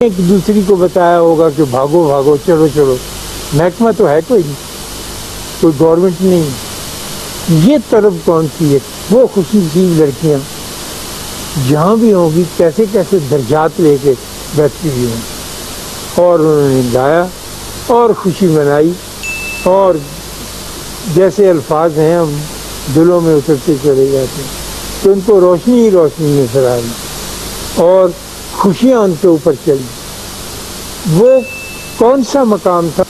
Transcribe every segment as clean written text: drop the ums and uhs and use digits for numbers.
ایک دوسری کو بتایا ہوگا کہ بھاگو بھاگو چلو چلو، محکمہ تو ہے کوئی نہیں، کوئی گورنمنٹ نہیں۔ یہ طرف کون سی ہے؟ وہ خوشی نصیب لڑکیاں جہاں بھی ہوں گی کیسے کیسے درجات لے کے بیٹھتی ہوئی ہیں، اور انہوں نے گایا اور خوشی منائی، اور جیسے الفاظ ہیں ہم دلوں میں اترتے چلے جاتے ہیں کہ ان کو روشنی ہی روشنی نظر آ رہی اور خوشیاں ان کے اوپر چلی۔ وہ کون سا مقام تھا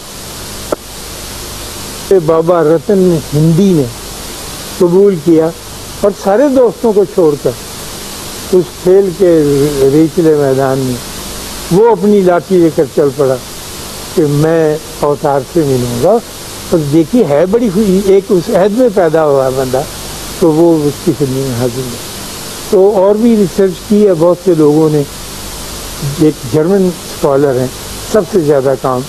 کہ بابا رتن ہندی نے قبول کیا، اور سارے دوستوں کو چھوڑ کر اس کھیل کے ریچلے میدان میں وہ اپنی لاٹھی لے کر چل پڑا کہ میں اوتار سے ملوں گا۔ اور دیکھیے ہے بڑی خوشی، ایک اس عہد میں پیدا ہوا بندہ تو وہ اس کی خدمت میں حاضر ہے۔ تو اور بھی ریسرچ کی ہے بہت سے لوگوں نے، ایک جرمن اسکالر ہیں، سب سے زیادہ کام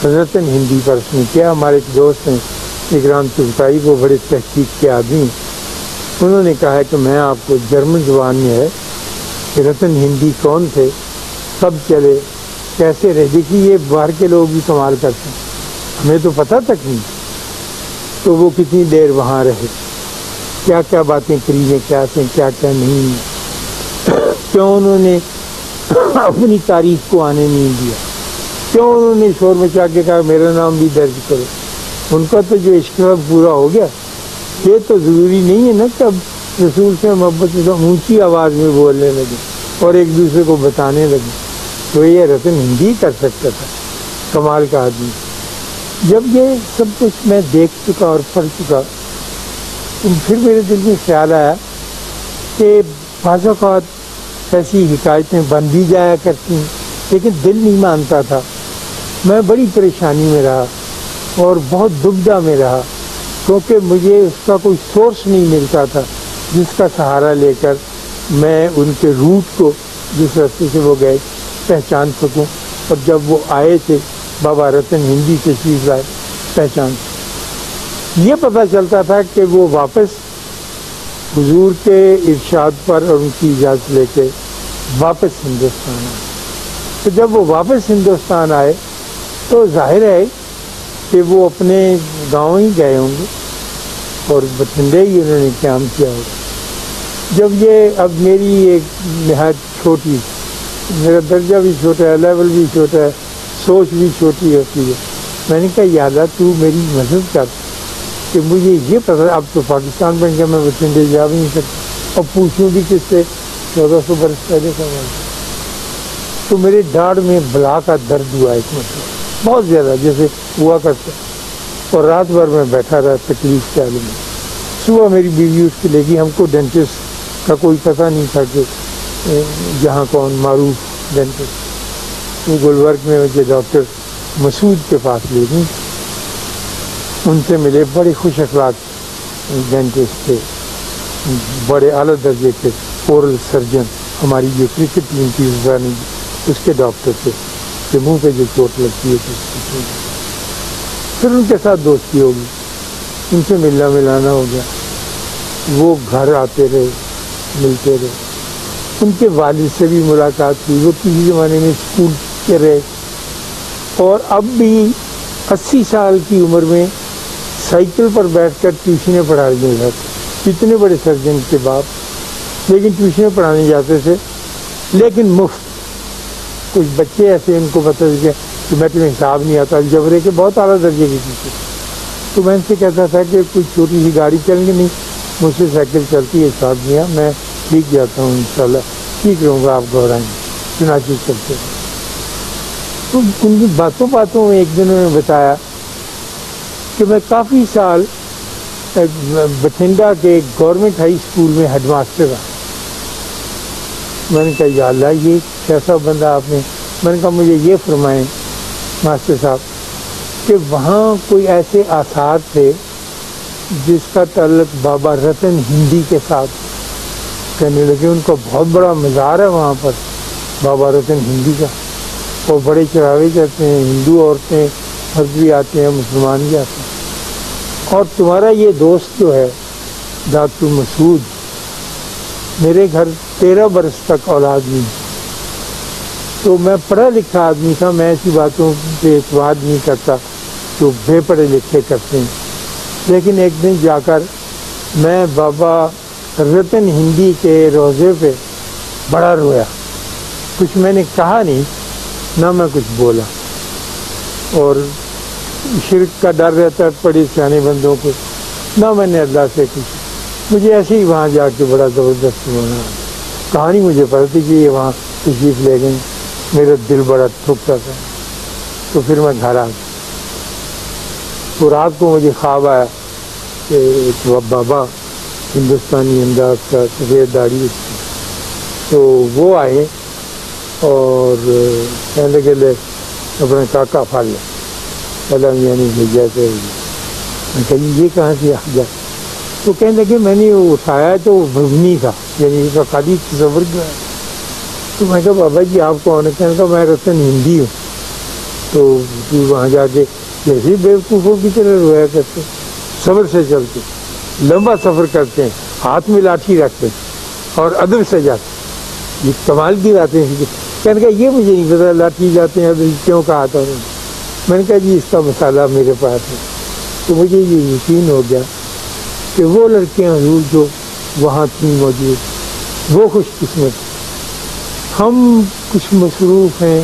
رتن ہندی پر اس نے کیا۔ ہمارے ایک دوست ہیں اکرام چغتائی، وہ بڑے تحقیق کے آدمی ہیں، انہوں نے کہا ہے کہ میں آپ کو جرمن زبان میں ہے کہ رتن ہندی کون تھے، کب چلے، کیسے رہے۔ دیکھیے یہ باہر کے لوگ بھی کمال کرتے ہیں، ہمیں تو پتہ تک نہیں تو وہ کتنی دیر وہاں رہے، کیا کیا باتیں کری ہیں، کیا تھیں کیا کیا نہیں، کیوں انہوں نے اپنی تاریخ کو آنے نہیں دیا، کیوں انہوں نے شور مچا کے کہا میرا نام بھی درج کرو۔ ان کا تو جو عشق پورا ہو گیا، یہ تو ضروری نہیں ہے نا کہ اب رسول سے محبت سے اونچی آواز میں بولنے لگے اور ایک دوسرے کو بتانے لگے۔ تو یہ رتن ہندی کر سکتا تھا، کمال کا آدمی۔ جب یہ سب کچھ میں دیکھ چکا اور پڑھ چکا تو پھر میرے دل میں خیال آیا کہ بعض اوقات ایسی حکایتیں بن بھی جایا کرتی ہیں لیکن دل نہیں مانتا تھا۔ میں بڑی پریشانی میں رہا اور بہت دبدہ میں رہا، کیونکہ مجھے اس کا کوئی سورس نہیں ملتا تھا جس کا سہارا لے کر میں ان کے روٹ کو جس راستے سے وہ گئے پہچان سکوں، اور جب وہ آئے تھے بابا رتن ہندی تشریف لائے پہچان۔ یہ پتہ چلتا تھا کہ وہ واپس حضور کے ارشاد پر اور ان کی اجازت لے کے واپس ہندوستان آئے۔ تو جب وہ واپس ہندوستان آئے تو ظاہر ہے کہ وہ اپنے گاؤں ہی گئے ہوں گے اور بٹھنڈے ہی انہوں نے قیام کیا ہوگا۔ جب یہ اب میری ایک نہایت چھوٹی، میرا درجہ بھی چھوٹا ہے، لیول بھی چھوٹا ہے، سوچ بھی چھوٹی ہوتی ہے، میں نے کہا یادا تو میری مدد کر کہ مجھے یہ پتہ، اب تو پاکستان بن گیا، میں بٹھنڈے جا بھی نہیں سکتا، اور پوچھوں بھی کس سے، 1400 برس پہلے کا بات۔ تو میرے داڑھ میں بلا کا درد ہوا ایک مرتبہ بہت زیادہ، جیسے ہوا کرتا، اور رات بھر میں بیٹھا رہا تکلیف کے عالم میں۔ صبح میری بیوی اٹھ کے لے گئی، ہم کو ڈینٹسٹ کا کوئی پتہ نہیں تھا کہ جہاں کون معروف ڈینٹسٹ، وہ گلبرگ میں مجھے ڈاکٹر مسعود کے پاس لے گئی، ان سے ملے، بڑے خوش اخلاق ڈینٹسٹ تھے، بڑے اعلیٰ درجے کے اورل سرجن، ہماری جو کرکٹ ٹیم کی زبانی اس کے ڈاکٹر تھے کہ منہ پہ جو چوٹ لگتی ہے تو پھر ان کے ساتھ دوستی ہوگی، ان سے ملنا ملانا ہو گیا، وہ گھر آتے رہے، ملتے رہے، ان کے والد سے بھی ملاقات ہوئی، وہ کسی زمانے میں اسکول کے رہے، اور اب بھی 80 سال کی عمر میں سائیکل پر بیٹھ کر ٹیوشنیں پڑھانے جاتے، اتنے بڑے سرجن کے باپ، لیکن ٹیوشنیں پڑھانے جاتے تھے لیکن مفت۔ کچھ بچے ایسے ان کو پتہ کہ میں تمہیں حساب نہیں آتا، الجبرے کے بہت اعلیٰ درجے کے ٹیچر، تو میں ان سے کہتا تھا کہ کوئی چھوٹی سی گاڑی چل گئی، نہیں مجھ سے سائیکل چلتی ہے، حساب دیا میں ٹھیک جاتا ہوں، انشاءاللہ ٹھیک رہوں گا، آپ گھبرائیں گے، چنانچہ چلتے ہیں۔ تو ان کی باتوں میں ایک دن انہوں نے بتایا کہ میں کافی سال بٹھنڈا کے گورنمنٹ ہائی اسکول میں ہیڈ ماسٹر رہا۔ میں نے کہا یا اللہ یہ کیسا بندہ آپ نے، میں نے کہا مجھے یہ فرمائیں ماسٹر صاحب کہ وہاں کوئی ایسے آثار تھے جس کا تعلق بابا رتن ہندی کے ساتھ، کہنے لگے ان کا بہت بڑا مزار ہے وہاں پر بابا رتن ہندی کا، اور بڑے چڑھاوے جاتے ہیں، ہندو عورتیں مرد بھی آتے ہیں، مسلمان بھی آتے ہیں، اور تمہارا یہ دوست جو ہے ڈاکٹر مسعود، میرے گھر 13 برس تک اولاد نہیں، تو میں پڑھا لکھا آدمی تھا، میں ایسی باتوں پہ اعتماد نہیں کرتا جو بے پڑھے لکھے کرتے ہیں. لیکن ایک دن جا کر میں بابا رتن ہندی کے روضے پہ بڑا رویا. کچھ میں نے کہا نہیں، نہ میں کچھ بولا، اور شرک کا ڈر رہتا ہے پڑے سیانے بندوں کو، نہ میں نے اللہ سے کچھ. مجھے ایسے ہی وہاں جا کے بڑا زبردست ہونا، کہانی مجھے پتا تھی کہ یہ وہاں تشریف لے گئے. میرا دل بڑا تھکتا تھا. تو پھر میں گھر آ گیا. تو رات کو مجھے خواب آیا کہ ایک بابا ہندوستانی انداز کا سفید داڑھی، تو وہ آئے اور کہنے لگے لے اپنا کاکا پھاڑ لے پہلا یعنی بھیجا تھے. میں کہی یہ کہاں سے آ گیا؟ تو کہنے لگے میں نے وہ اٹھایا تو وہ بھگنی تھا، یعنی اس کا خالی تصور کیا. تو میں کہا بابا جی آپ کون ہیں؟ کہنے لگا میں رتن ہندی ہوں. تو وہاں جا کے جیسے بیوقوفوں کی طرح رویا کرتے، صبر سے چلتے، لمبا سفر کرتے ہیں، ہاتھ میں لاٹھی رکھتے اور ادب سے جاتے. یہ کمال کی باتیں ہیں. کہنے کہا یہ مجھے نہیں پتا لاٹھی جاتے ہیں ادب کیوں کہا تھا. میں نے کہا جی اس کا مسئلہ میرے پاس ہے. تو مجھے یہ یقین ہو گیا کہ وہ لڑکیاں حضور جو وہاں تھیں موجود وہ خوش قسمت. ہم کچھ مصروف ہیں،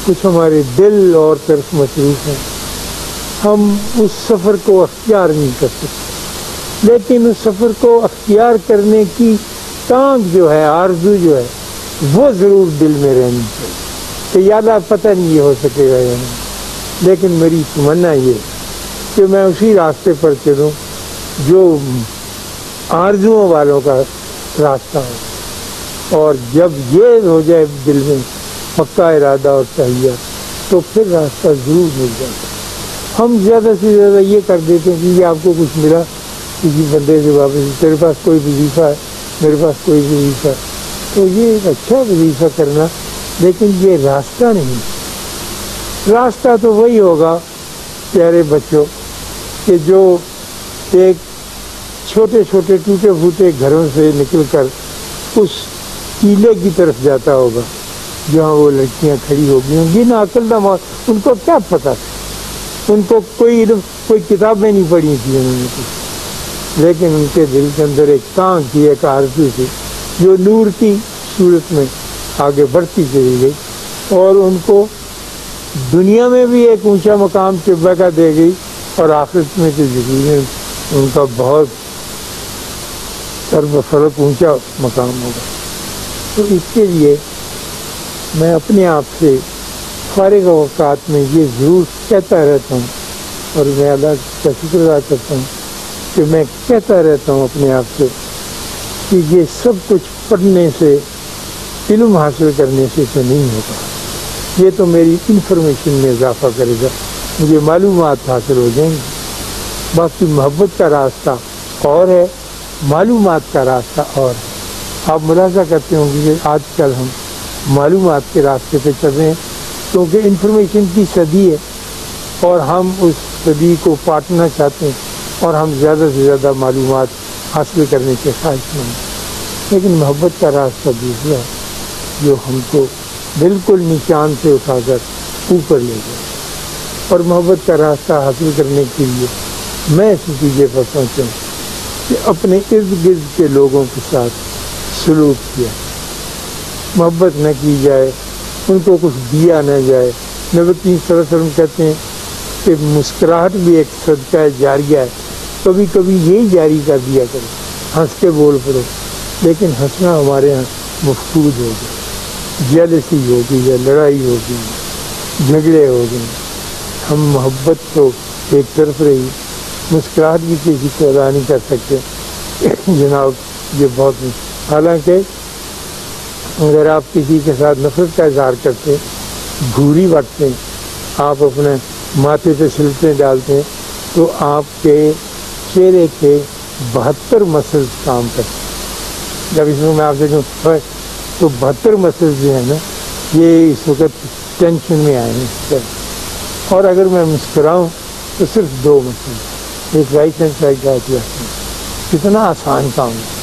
کچھ ہمارے دل اور طرف مصروف ہیں، ہم اس سفر کو اختیار نہیں کر سکتے. لیکن اس سفر کو اختیار کرنے کی تانگ جو ہے، آرزو جو ہے، وہ ضرور دل میں رہنی چاہیے کہ یا اللہ پتہ نہیں یہ ہو سکے گا یا نہیں. لیکن میری تمنا یہ کہ میں اسی راستے پر چلوں جو آرزوؤں والوں کا راستہ ہو، اور جب یہ ہو جائے دل میں پکا ارادہ اور تہیہ تو پھر راستہ ضرور مل جائے. ہم زیادہ سے زیادہ یہ کر دیتے ہیں کہ یہ آپ کو کچھ ملا کسی بندے سے واپس، تیرے پاس کوئی وظیفہ ہے، میرے پاس کوئی وظیفہ ہے، تو یہ ایک اچھا وظیفہ کرنا، لیکن یہ راستہ نہیں. راستہ تو وہی ہوگا پیارے بچوں کہ جو ایک چھوٹے چھوٹے ٹوٹے پھوٹے گھروں سے نکل کر اس قلعے کی طرف جاتا ہوگا جہاں وہ لڑکیاں کھڑی ہوگی ہوں گی. نا عقل نہ ان کو کیا پتا تھا، ان کو کوئی علم، کوئی کتابیں نہیں پڑھی تھی انہوں نے کچھ، لیکن ان کے دل کے اندر ایک تانگ تھی، ایک آرزو تھی جو نور کی صورت میں آگے بڑھتی چلی گئی اور ان کو دنیا میں بھی ایک اونچا مقام طبع کا دے گئی اور آخرت میں تو یقیناً ان کا بہت سرب فرق اونچا مقام ہوگا. تو اس کے لیے میں اپنے آپ سے فارغ اوقات میں یہ ضرور کہتا رہتا ہوں، اور میں اللہ کا شکر ادا کرتا ہوں کہ میں کہتا رہتا ہوں اپنے آپ سے کہ یہ سب کچھ پڑھنے سے، علم حاصل کرنے سے تو نہیں ہوگا. یہ تو میری انفارمیشن میں اضافہ کرے گا، مجھے معلومات حاصل ہو جائیں گی. باقی محبت کا راستہ اور ہے، معلومات کا راستہ اور ہے. آپ ملاحظہ کرتے ہوں گے کہ آج کل ہم معلومات کے راستے پہ چل رہے ہیں کیونکہ انفارمیشن کی صدی ہے اور ہم اس صدی کو پاٹنا چاہتے ہیں اور ہم زیادہ سے زیادہ معلومات حاصل کرنے کے خواہش مند ہیں. لیکن محبت کا راستہ دوسرا ہے جو ہم کو بالکل نیچان سے اٹھا کر اوپر لے جائے. اور محبت کا راستہ حاصل کرنے کے لیے میں اس نتیجے پر پہنچا کہ اپنے ارد گرد کے لوگوں کے ساتھ سلوک کیا، محبت نہ کی جائے، ان کو کچھ دیا نہ جائے. نبی صلی اللہ علیہ وسلم کہتے ہیں کہ مسکراہٹ بھی ایک صدقہ جاریہ ہے، کبھی کبھی یہی جاری کر دیا کرو، ہنس کے بول پڑو. لیکن ہنسنا ہمارے ہاں مفقود ہو گیا، جیلسی ہو گئی ہے، لڑائی ہو گئی، جھگڑے ہو گئے. ہم محبت تو ایک طرف رہی، مسکراہٹ بھی کسی کو ادا نہیں کر سکتے. جناب یہ بہت حالانکہ اگر آپ کسی کے ساتھ نفرت کا اظہار کرتے ہیں، گھوری بٹتے ہیں، آپ اپنے ماتھے پہ سلطیں ڈالتے ہیں، تو آپ کے چہرے کے 72 مسلز کام کرتے ہیں. جب اس میں آپ سے کہوں تو 72 مسلز جو ہیں نا یہ اس وقت ٹینشن میں آئے ہیں. اور اگر میں مسکراؤں تو صرف 2 مسلز، ایک رائٹ ہینڈ سائڈ کا ایک لیفٹ ہینڈ. کتنا آسان کام ہے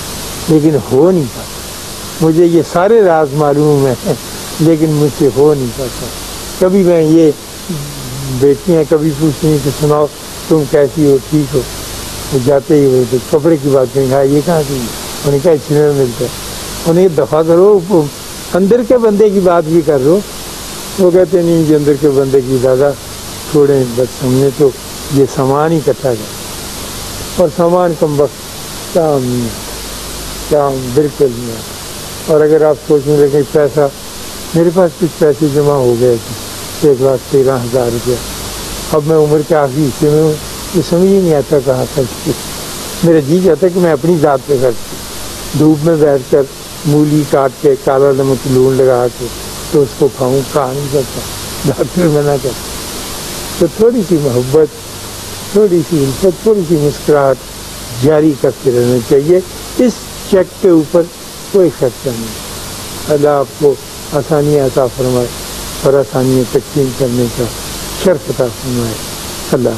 لیکن ہو نہیں پاتا. مجھے یہ سارے راز معلوم ہیں لیکن مجھ سے ہو نہیں پاتا. کبھی میں یہ بیٹیاں کبھی پوچھتی ہیں کہ سناؤ تم کیسی ہو, ٹھیک ہو, وہ جاتے ہی ہوئے تو کپڑے کی بات کریں, کہا یہ کہاں کی, انہوں نے کہا اس میں ملتا ہے. انہیں دفاع کرو, اندر کے بندے کی بات بھی کر لو. وہ کہتے نہیں کہ اندر کے بندے کی دادا چھوڑیں, بس ہم نے تو یہ سامان ہی اکٹھا کر, اور سامان کم وقت کام نہیں ہے, کام بالکل نہیں ہے. اور اگر آپ سوچنے لگیں پیسہ, میرے پاس کچھ پیسے جمع ہو گئے تھے 1,13,000 روپیہ. اب میں عمر کے آخری حصے میں ہوں, یہ سمجھ ہی نہیں آتا کہاں خرچ. میرا جی چاہتا ہے کہ میں اپنی ذات پہ خرچ, دھوپ میں بیٹھ کر مولی کاٹ کے کالا نمک لون لگا کے تو اس کو کھاؤں, کہا نہیں کرتا, ڈاکٹر منع کرتا. تو تھوڑی سی محبت, تھوڑی سی الفت, تھوڑی سی مسکراہٹ جاری کرتے رہنا چاہیے. اس چیک کے اوپر کوئی خرچہ نہیں. اللہ آپ کو آسانیاں عطا فرمائے اور آسانیاں تقسیم کرنے کا شرف عطا فرمائے. اللہ